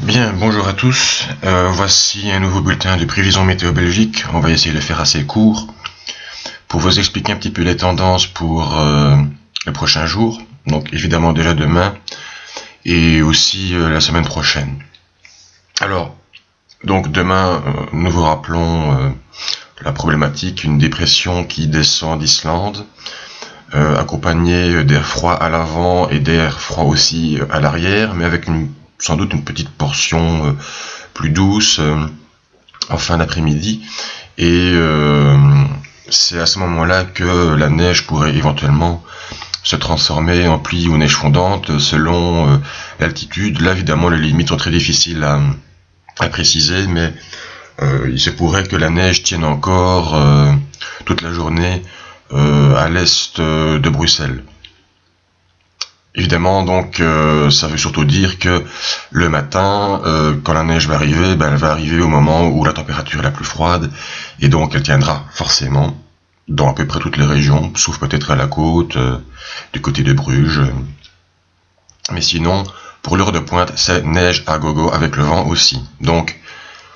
Bien, bonjour à tous. Voici un nouveau bulletin de prévision météo Belgique. On va essayer de le faire assez court pour vous expliquer un petit peu les tendances pour le prochain jour. Donc évidemment déjà demain et aussi la semaine prochaine. Alors, donc demain, nous vous rappelons la problématique, une dépression qui descend d'Islande, accompagnée d'air froid à l'avant et d'air froid aussi à l'arrière, mais avec sans doute une petite portion plus douce en fin d'après-midi. Et c'est à ce moment-là que la neige pourrait éventuellement se transformer en pluie ou neige fondante selon l'altitude. Là, évidemment, les limites sont très difficiles à préciser, mais il se pourrait que la neige tienne encore toute la journée à l'est de Bruxelles. Évidemment, donc, ça veut surtout dire que le matin, quand la neige va arriver, elle va arriver au moment où la température est la plus froide, et donc elle tiendra forcément dans à peu près toutes les régions, sauf peut-être à la côte, du côté de Bruges. Mais sinon, pour l'heure de pointe, c'est neige à gogo avec le vent aussi. Donc,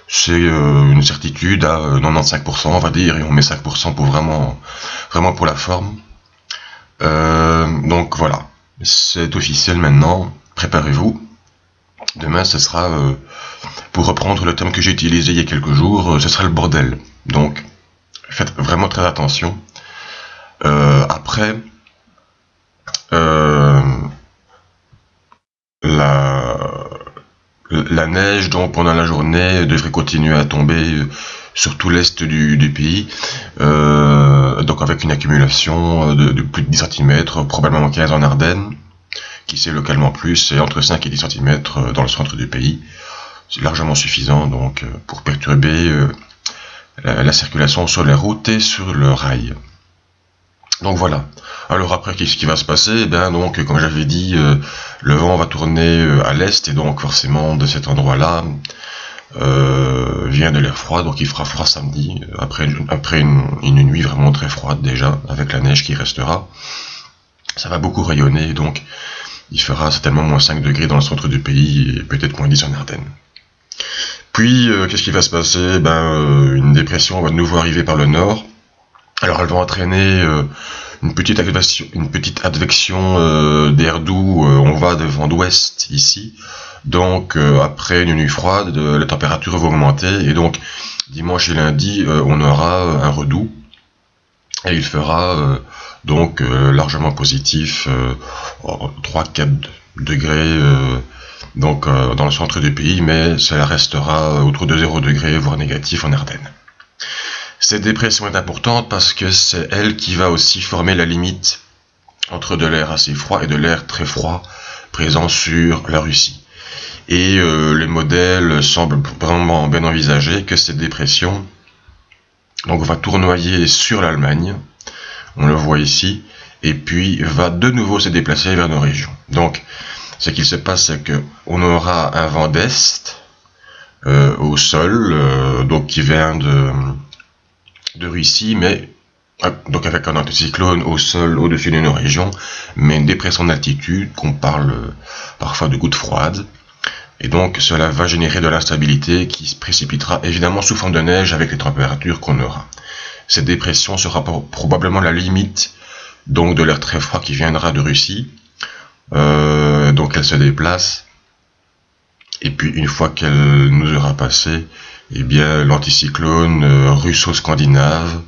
c'est une certitude à 95%, on va dire, et on met 5% pour vraiment pour la forme. Donc voilà. C'est officiel maintenant, préparez-vous. Demain, ce sera, pour reprendre le terme que j'ai utilisé il y a quelques jours, ce sera le bordel. Donc, faites vraiment très attention. Après, la neige, donc pendant la journée, devrait continuer à tomber sur tout l'est du pays, donc avec une accumulation de plus de 10 cm, probablement 15 en Ardennes, qui sait localement plus, et entre 5 et 10 cm dans le centre du pays. C'est largement suffisant donc pour perturber la circulation sur les routes et sur le rail. Donc voilà. Alors après, qu'est-ce qui va se passer? Eh bien donc, comme j'avais dit, le vent va tourner à l'est, et donc forcément de cet endroit-là vient de l'air froid, donc il fera froid samedi, après une nuit vraiment très froide déjà, avec la neige qui restera. Ça va beaucoup rayonner, donc il fera certainement moins 5 degrés dans le centre du pays, et peut-être moins 10 en Ardennes. Puis, qu'est-ce qui va se passer? Une dépression va de nouveau arriver par le nord. Alors elle va entraîner une petite advection d'air doux, on va de vent d'ouest ici. Donc après une nuit froide, la température va augmenter, et donc dimanche et lundi, on aura un redoux, et il fera donc largement positif, 3-4 degrés donc dans le centre du pays, mais ça restera autour de 0 degrés, voire négatif en Ardennes. Cette dépression est importante parce que c'est elle qui va aussi former la limite entre de l'air assez froid et de l'air très froid présent sur la Russie. Et les modèles semblent vraiment bien envisager que cette dépression donc va tournoyer sur l'Allemagne, on le voit ici, et puis va de nouveau se déplacer vers nos régions. Donc ce qu'il se passe, c'est qu'on aura un vent d'est au sol, donc qui vient de Russie, mais donc avec un anticyclone au sol au-dessus de nos régions, mais une dépression d'altitude, qu'on parle parfois de gouttes froides, et donc cela va générer de l'instabilité qui se précipitera évidemment sous forme de neige avec les températures qu'on aura. Cette dépression sera probablement la limite donc de l'air très froid qui viendra de Russie, donc elle se déplace, et puis une fois qu'elle nous aura passé, eh bien l'anticyclone russo-scandinave,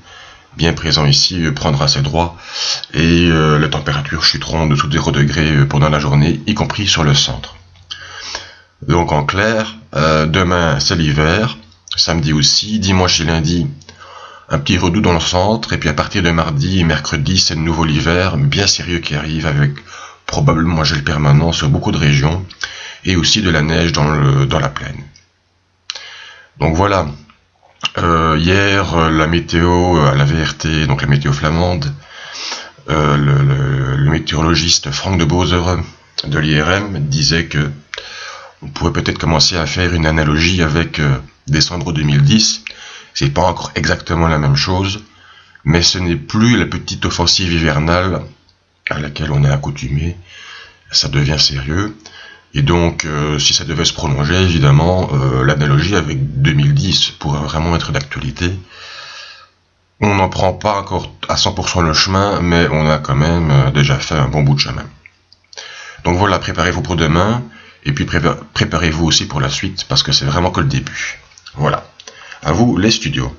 bien présent ici, prendra ses droits, et les températures chuteront en dessous de 0 degrés pendant la journée, y compris sur le centre. Donc en clair, demain c'est l'hiver, samedi aussi, dimanche et lundi, un petit redout dans le centre, et puis à partir de mardi et mercredi, c'est de nouveau l'hiver, bien sérieux qui arrive, avec probablement gel permanent sur beaucoup de régions, et aussi de la neige dans la plaine. Donc voilà, hier la météo à la VRT, donc la météo flamande, le météorologiste Franck de Bozere de l'IRM disait que on pourrait peut-être commencer à faire une analogie avec décembre 2010. C'est pas encore exactement la même chose, mais ce n'est plus la petite offensive hivernale à laquelle on est accoutumé. Ça devient sérieux. Et donc, si ça devait se prolonger, évidemment, l'analogie avec 2010 pourrait vraiment être d'actualité. On n'en prend pas encore à 100% le chemin, mais on a quand même déjà fait un bon bout de chemin. Donc voilà, préparez-vous pour demain, et puis préparez-vous aussi pour la suite, parce que c'est vraiment que le début. Voilà. À vous, les studios.